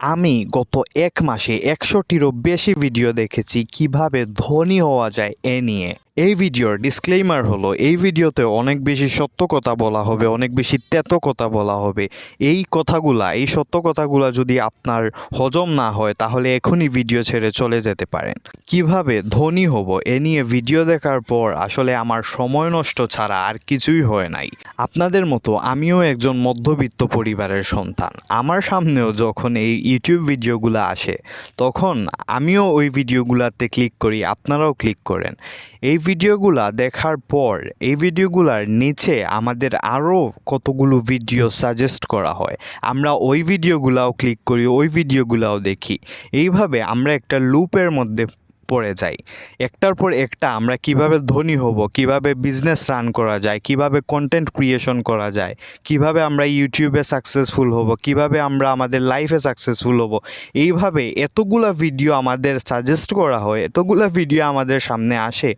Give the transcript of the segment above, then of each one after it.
আমি গত ১ মাসে ১০০টিরও বেশি ভিডিও দেখেছি কিভাবে ধনী হওয়া যায় এ নিয়ে। এই ভিডিওর ডিসক্লেইমার হলো, এই ভিডিওতে অনেক বেশি সত্য কথা বলা হবে, অনেক বেশি তেতো কথা বলা হবে। এই সত্য কথাগুলা যদি আপনার হজম না হয় তাহলে এখনই ভিডিও ছেড়ে চলে যেতে পারেন। কিভাবে ধনী হব এ নিয়ে ভিডিও দেখার পর আসলে আমার সময় নষ্ট ছাড়া আর কিছুই হয় নাই। আপনাদের মতো আমিও একজন মধ্যবিত্ত পরিবারের সন্তান। আমার সামনেও যখন এই ইউটিউব ভিডিওগুলো আসে তখন আমিও ওই ভিডিওগুলোতে ক্লিক করি, আপনারাও ক্লিক করেন। এই ভিডিওগুলা দেখার পর এই ভিডিওগুলার নিচে আমাদের আরও কতগুলো ভিডিও সাজেস্ট করা হয়, আমরা ওই ভিডিওগুলাও ক্লিক করি, ওই ভিডিওগুলাও দেখি। এইভাবে আমরা একটা লুপের মধ্যে পড়ে যাই। একটার পর একটা আমরা কিভাবে ধনী হব, কিভাবে বিজনেস রান করা যায়, কিভাবে কন্টেন্ট ক্রিয়েশন করা যায়, কিভাবে আমরা ইউটিউবে সাকসেসফুল হব, কিভাবে আমরা আমাদের লাইফে সাকসেসফুল হব, এইভাবে এতগুলা ভিডিও আমাদের সাজেস্ট করা হয়, এতগুলা ভিডিও আমাদের সামনে আসে,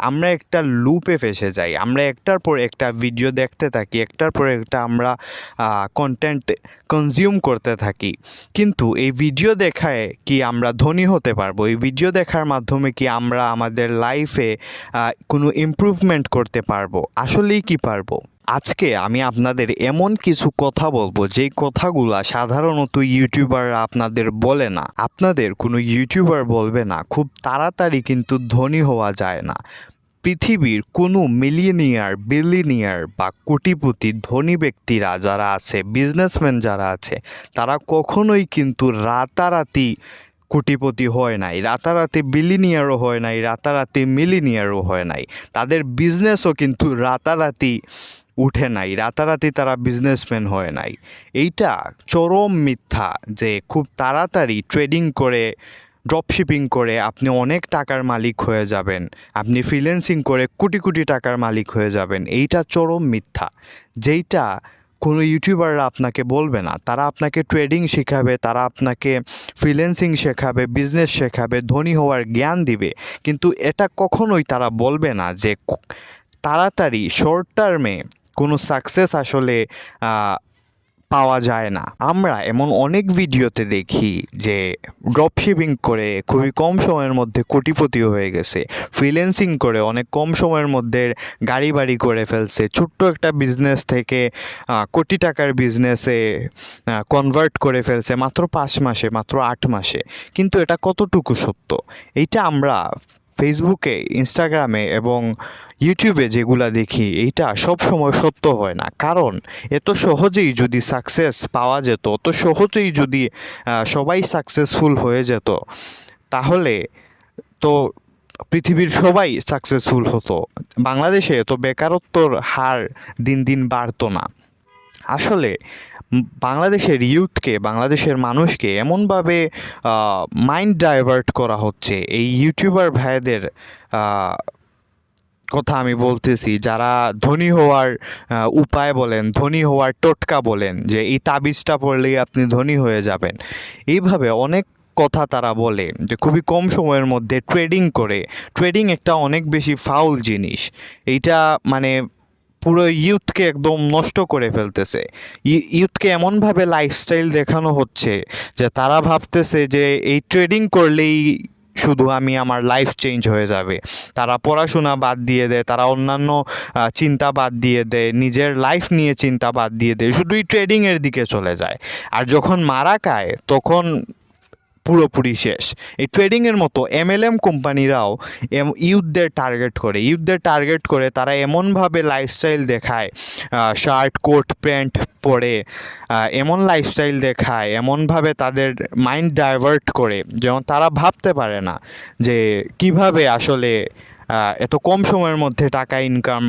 আমরা একটা লুপে ফেসে যাই। আমরা একটার পর একটা ভিডিও দেখতে থাকি, একটার পর একটা আমরা কন্টেন্ট কনজিউম করতে থাকি। কিন্তু এই ভিডিও দেখায় কি আমরা ধনী হতে পারবো? এই ভিডিও দেখার মাধ্যমে কি আমরা আমাদের লাইফে কোনো ইমপ্রুভমেন্ট করতে পারবো? আসলেই কি পারবো? আজকে আমি আপনাদের এমন কিছু কথা বলবো যেই কথাগুলা সাধারণত ইউটিউবাররা আপনাদের বলে না, আপনাদের কোনো ইউটিউবার বলবে না। খুব তাড়াতাড়ি কিন্তু ধনী হওয়া যায় না। পৃথিবীর কোনো মিলিয়নিয়ার, বিলিয়নিয়ার বা কোটিপতি ধনী ব্যক্তিরা যারা আছে, বিজনেসম্যান যারা আছে, তারা কখনোই কিন্তু রাতারাতি কোটিপতি হয় নাই, রাতারাতি বিলিয়নিয়ারও হয় নাই, রাতারাতি মিলিয়নিয়ারও হয় নাই। তাদের বিজনেসও কিন্তু রাতারাতি উঠে নাই, রাতারাতি তারা বিজনেসম্যান হয় নাই। এইটা চরম মিথ্যা যে খুব তাড়াতাড়ি ট্রেডিং করে, ড্রপশিপিং করে আপনি অনেক টাকার মালিক হয়ে যাবেন, আপনি ফ্রিল্যান্সিং করে কোটি কোটি টাকার মালিক হয়ে যাবেন। এইটা চরম মিথ্যা, যেইটা কোনো ইউটিউবাররা আপনাকে বলবে না। তারা আপনাকে ট্রেডিং শেখাবে, তারা আপনাকে ফ্রিল্যান্সিং শেখাবে, বিজনেস শেখাবে, ধনী হওয়ার জ্ঞান দিবে, কিন্তু এটা কখনোই তারা বলবে না যে তাড়াতাড়ি শর্ট টার্মে কোনো সাকসেস আসলে পাওয়া যায় না। আমরা এমন অনেক ভিডিওতে দেখি যে ড্রপশিপিং করে খুবই কম সময়ের মধ্যে কোটিপতি হয়ে গেছে, ফ্রিল্যান্সিং করে অনেক কম সময়ের মধ্যে গাড়ি বাড়ি করে ফেলছে, ছোট্ট একটা বিজনেস থেকে কোটি টাকার বিজনেসে কনভার্ট করে ফেলছে মাত্র 5 মাসে, মাত্র 8 মাসে। কিন্তু এটা কতটুকু সত্য? এইটা আমরা ফেসবুকে, ইনস্টাগ্রামে এবং ইউটিউবে যেগুলা দেখি এইটা সব সময় সত্য হয় না। কারণ এত সহজেই যদি সাকসেস পাওয়া যেত, অত সহজেই যদি সবাই সাকসেসফুল হয়ে যেত, তাহলে তো পৃথিবীর সবাই সাকসেসফুল হতো, বাংলাদেশে তো বেকারত্বর হার দিন দিন বাড়তো না। আসলে বাংলাদেশের ইউথকে, বাংলাদেশের মানুষকে এমনভাবে মাইন্ড ডাইভার্ট করা হচ্ছে, এই ইউটিউবার ভাইদের কথা আমি বলতেছি, যারা ধনী হওয়ার উপায় বলেন, ধনী হওয়ার টোটকা বলেন, যে এই তাবিজটা পড়লেই আপনি ধনী হয়ে যাবেন, এইভাবে অনেক কথা তারা বলে যে খুবই কম সময়ের মধ্যে ট্রেডিং করে। ট্রেডিং একটা অনেক বেশি ফাউল জিনিস। এইটা মানে পুরো ইউথকে একদম নষ্ট করে ফেলতেছে। ইউথকে এমনভাবে লাইফস্টাইল দেখানো হচ্ছে যে তারা ভাবতেছে যে এই ট্রেডিং করলেই শুধু আমার লাইফ চেঞ্জ হয়ে যাবে। তারা পড়াশোনা বাদ দিয়ে দেয়, তারা অন্যান্য চিন্তা বাদ দিয়ে দেয়, নিজের লাইফ নিয়ে চিন্তা বাদ দিয়ে দেয়, শুধুই ট্রেডিংয়ের দিকে চলে যায়। আর যখন মারা খায় তখন পুরোপুরি শেষ। এই ট্রেডিংয়ের মতো এমএলএম কোম্পানিরাও ইউথদের টার্গেট করে তারা এমনভাবে লাইফস্টাইল দেখায়, শার্ট কোট প্যান্ট পরে এমন লাইফস্টাইল দেখায়, এমনভাবে তাদের মাইন্ড ডাইভার্ট করে যেমন তারা ভাবতে পারে না যে কিভাবে আসলে এত কম সময়ের মধ্যে টাকা ইনকাম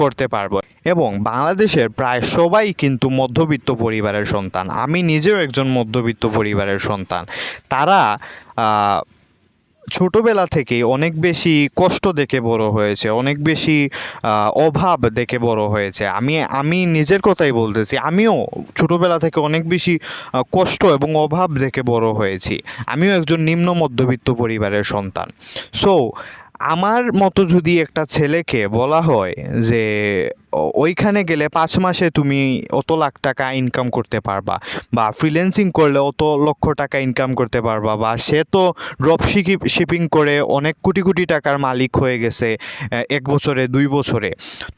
করতে পারবো। এবং বাংলাদেশের প্রায় সবাই কিন্তু মধ্যবিত্ত পরিবারের সন্তান। আমি নিজেও একজন মধ্যবিত্ত পরিবারের সন্তান। তারা ছোটোবেলা থেকেই অনেক বেশি কষ্ট দেখে বড় হয়েছে, অনেক বেশি অভাব দেখে বড় হয়েছে। আমি নিজের কথাই বলতেছি, আমিও ছোটোবেলা থেকে অনেক বেশি কষ্ট এবং অভাব দেখে বড় হয়েছি। আমিও একজন নিম্ন মধ্যবিত্ত পরিবারের সন্তান। সো আমার মতো যদি একটা ছেলেকে বলা হয় যে ওইখানে গেলে 5 মাসে তুমি অত লাখ টাকা ইনকাম করতে পারবা, বা ফ্রিল্যান্সিং করলে অত লক্ষ টাকা ইনকাম করতে পারবা, বা সে তো ড্রপ শিপিং করে অনেক কোটি কোটি টাকার মালিক হয়ে গেছে 1 বছরে 2 বছরে।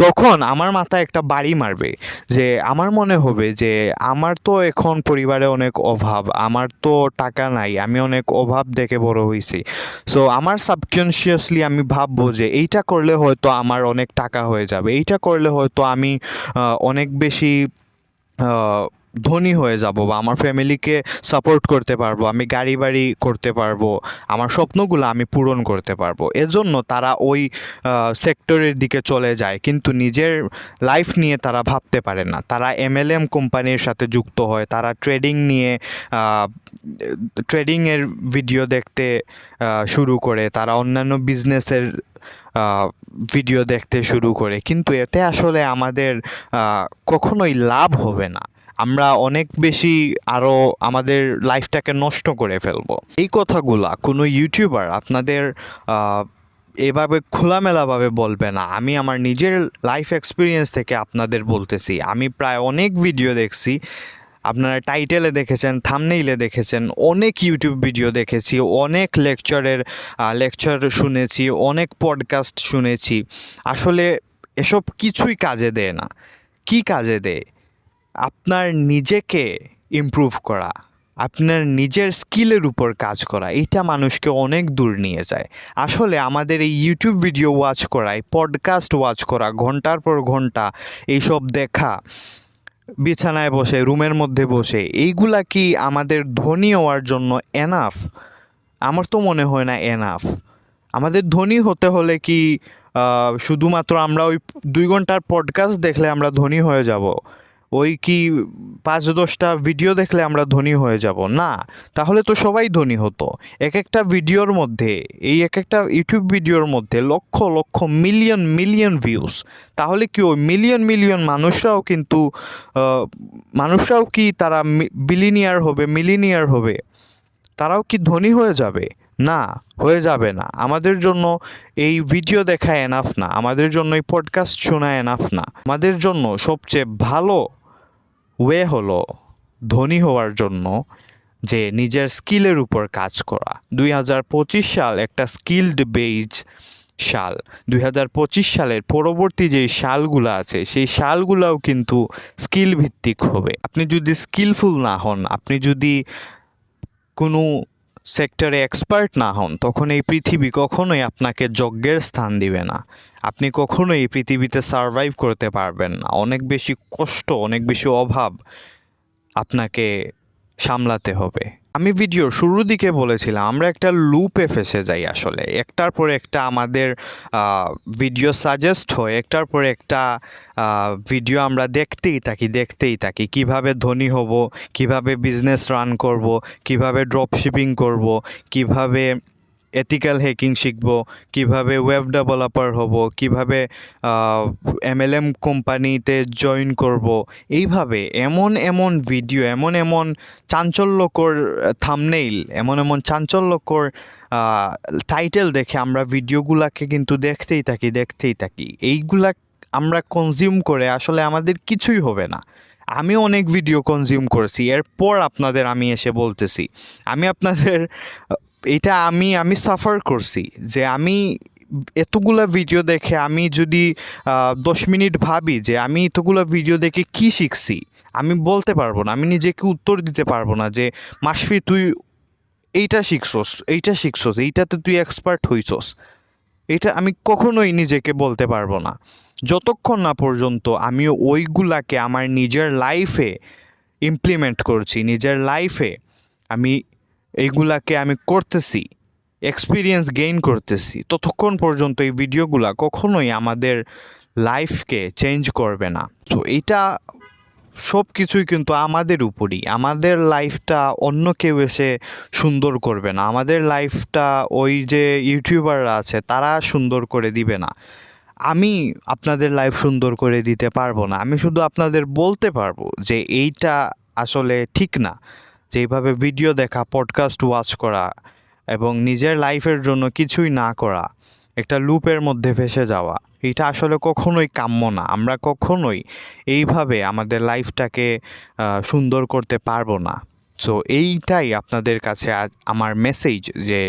তখন আমার মাথায় একটা বাড়ি মারবে যে আমার মনে হবে যে আমার তো এখন পরিবারে অনেক অভাব, আমার তো টাকা নাই, আমি অনেক অভাব দেখে বড় হয়েছি। সো আমার সাবকনশিয়াসলি আমি ভাববো যে এইটা করলে হয়তো আমার অনেক টাকা হয়ে যাবে, এইটা করলে হয়তো আমি অনেক বেশি ধনী হয়ে যাব, বা আমার ফ্যামিলিকে সাপোর্ট করতে পারবো, আমি গাড়ি বাড়ি করতে পারবো, আমার স্বপ্নগুলো আমি পূরণ করতে পারবো। এজন্য তারা ওই সেক্টরের দিকে চলে যায়, কিন্তু নিজের লাইফ নিয়ে তারা ভাবতে পারে না। তারা MLM কোম্পানির সাথে যুক্ত হয়, তারা ট্রেডিং নিয়ে ট্রেডিংয়ের ভিডিও দেখতে শুরু করে, তারা অন্যান্য বিজনেসের ভিডিও দেখতে শুরু করে, কিন্তু এতে আসলে আমাদের কখনোই লাভ হবে না। আমরা অনেক বেশি আরও আমাদের লাইফটাকে নষ্ট করে ফেলবো। এই কথাগুলা কোনো ইউটিউবার আপনাদের এভাবে খোলামেলাভাবে বলবে না। আমি আমার নিজের লাইফ এক্সপিরিয়েন্স থেকে আপনাদের বলতেছি। আমি প্রায় অনেক ভিডিও দেখছি, আপনারা টাইটেলে দেখেছেন, থাম্বনেইলে দেখেছেন, অনেক ইউটিউব ভিডিও দেখেছি, অনেক লেকচার শুনেছি, অনেক পডকাস্ট শুনেছি। আসলে এসব কিছুই কাজে দেয় না। কি কাজে দেয়? আপনার নিজেকে ইমপ্রুভ করা, আপনার নিজের স্কিলের উপর কাজ করা, এটা মানুষকে অনেক দূর নিয়ে যায়। আসলে আমাদের এই ইউটিউব ভিডিও ওয়াচ করা, এই পডকাস্ট ওয়াচ করা, ঘন্টার পর ঘন্টা এইসব দেখা, বিছানায় বসে, রুমের মধ্যে বসে, এইগুলা কি আমাদের ধনী হওয়ার জন্য এনাফ? আমার তো মনে হয় না এনাফ। আমাদের ধনী হতে হলে কি শুধুমাত্র আমরা ওই 2 ঘন্টার পডকাস্ট দেখলে আমরা ধনী হয়ে যাব? ওই কি 5-10টা ভিডিও দেখলে আমরা ধনী হয়ে যাব? না, তাহলে তো সবাই ধনী হতো। এক একটা ভিডিওর মধ্যে, এই এক একটা ইউটিউব ভিডিওর মধ্যে lakh lakh million million views. তাহলে কি ওই মিলিয়ন মিলিয়ন মানুষরাও কি তারা বিলিনিয়ার হবে, মিলিনিয়ার হবে? তারাও কি ধনী হয়ে যাবে? না, হয়ে যাবে না। আমাদের জন্য এই ভিডিও দেখা এনাফ না, আমাদের জন্য এই পডকাস্ট শোনা এনাফ না। আমাদের জন্য সবচেয়ে ভালো ওয়ে হলো ধনী হওয়ার জন্য যে নিজের স্কিলের উপর কাজ করা। 2025 সাল একটা স্কিলড বেজ সাল। 2025 সালের পরবর্তী যে সালগুলো আছে, সেই সালগুলোও কিন্তু স্কিল ভিত্তিক হবে। আপনি যদি স্কিলফুল না হন, আপনি যদি কোনো সেক্টরে এক্সপার্ট না হন, তখন এই পৃথিবী কখনোই আপনাকে যজ্ঞের স্থান দিবে না। আপনি কখনোই এই পৃথিবীতে সারভাইভ করতে পারবেন না। অনেক বেশি কষ্ট, অনেক বেশি অভাব আপনাকে সামলাতে হবে। আমি ভিডিওর শুরুর দিকে বলেছিলাম আমরা একটা লুপে ফেসে যাই। আসলে একটার পর একটা আমাদের ভিডিও সাজেস্ট হয়, একটার পর একটা ভিডিও আমরা দেখতেই থাকি কিভাবে ধনী হব, কিভাবে বিজনেস রান করব, কিভাবে ড্রপ শিপিং করব, কিভাবে এথিক্যাল হ্যাকিং শিখব, কিভাবে ওয়েব ডেভেলপার হব, কিভাবে MLM কোম্পানিতে জয়েন করব। এইভাবে এমন ভিডিও, এমন চাঞ্চল্যকর থাম্বনেইল, এমন চাঞ্চল্যকর টাইটেল দেখে আমরা ভিডিওগুলোকে কিন্তু দেখতেই থাকি। এইগুলা আমরা কনজিউম করে আসলে আমাদের কিছুই হবে না। আমি অনেক ভিডিও কনজিউম করেছি, এরপর আপনাদের আমি এসে বলতেছি, আমি সাফার করছি যে আমি এতগুলা ভিডিও দেখে আমি যদি 10 মিনিট ভাবি যে আমি এতগুলা ভিডিও দেখে কি শিখছি, আমি বলতে পারবো না, আমি নিজেকে উত্তর দিতে পারবো না যে মাশফি তুই এইটা শিখছস, এইটাতে তুই এক্সপার্ট হইছস। এটা আমি কখনোই নিজেকে বলতে পারবো না যতক্ষণ না পর্যন্ত আমি ওইগুলাকে আমার নিজের লাইফে ইমপ্লিমেন্ট করছি, নিজের লাইফে আমি এইগুলাকে আমি করতেছি, এক্সপিরিয়েন্স গেইন করতেছি। ততক্ষণ পর্যন্ত এই ভিডিওগুলা কখনোই আমাদের লাইফকে চেঞ্জ করবে না। তো এইটা সব কিছুই কিন্তু আমাদের উপরই। আমাদের লাইফটা অন্য কেউ এসে সুন্দর করবে না, আমাদের লাইফটা ওই যে ইউটিউবাররা আছে তারা সুন্দর করে দিবে না। আমি আপনাদের লাইফ সুন্দর করে দিতে পারবো না। আমি শুধু আপনাদের বলতে পারবো যে এইটা আসলে ঠিক না, যে এইভাবে ভিডিও দেখা, পডকাস্ট ওয়াচ করা এবং নিজের লাইফের জন্য কিছুই না করা, একটা লুপের মধ্যে ফেসে যাওয়া, এটা আসলে কখনোই কাম্য না। আমরা কখনোই এইভাবে আমাদের লাইফটাকে সুন্দর করতে পারবো না। সো এইটাই আপনাদের কাছে আজ আমার মেসেজ, যে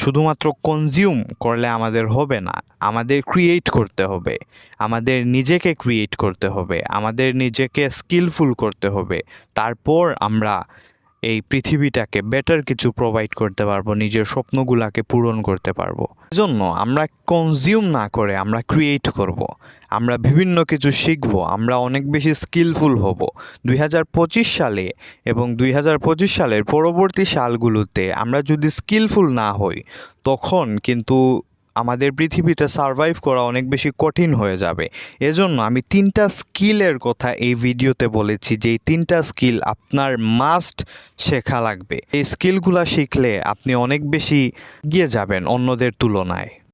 শুধুমাত্র কনজিউম করলে আমাদের হবে না, আমাদের ক্রিয়েট করতে হবে, আমাদের নিজেকে ক্রিয়েট করতে হবে, আমাদের নিজেকে স্কিলফুল করতে হবে। তারপর আমরা এই পৃথিবীটাকে বেটার কিছু প্রোভাইড করতে পারবো, নিজের স্বপ্নগুলোকে পূরণ করতে পারবো। এজন্য আমরা কনজিউম না করে আমরা ক্রিয়েট করব। আমরা বিভিন্ন কিছু শিখব, আমরা অনেক বেশি স্কিলফুল হব। 2025 সালে এবং 2025 সালের পরবর্তী সালগুলোতে আমরা যদি স্কিলফুল না হই, তখন কিন্তু আমাদের পৃথিবীতে সারভাইভ করা অনেক বেশি কঠিন হয়ে যাবে। এজন্য আমি 3টা স্কিলের কথা এই ভিডিওতে বলেছি, যে এই 3টা স্কিল আপনার মাস্ট শেখা লাগবে। এই স্কিলগুলো শিখলে আপনি অনেক বেশি এগিয়ে যাবেন অন্যদের তুলনায়।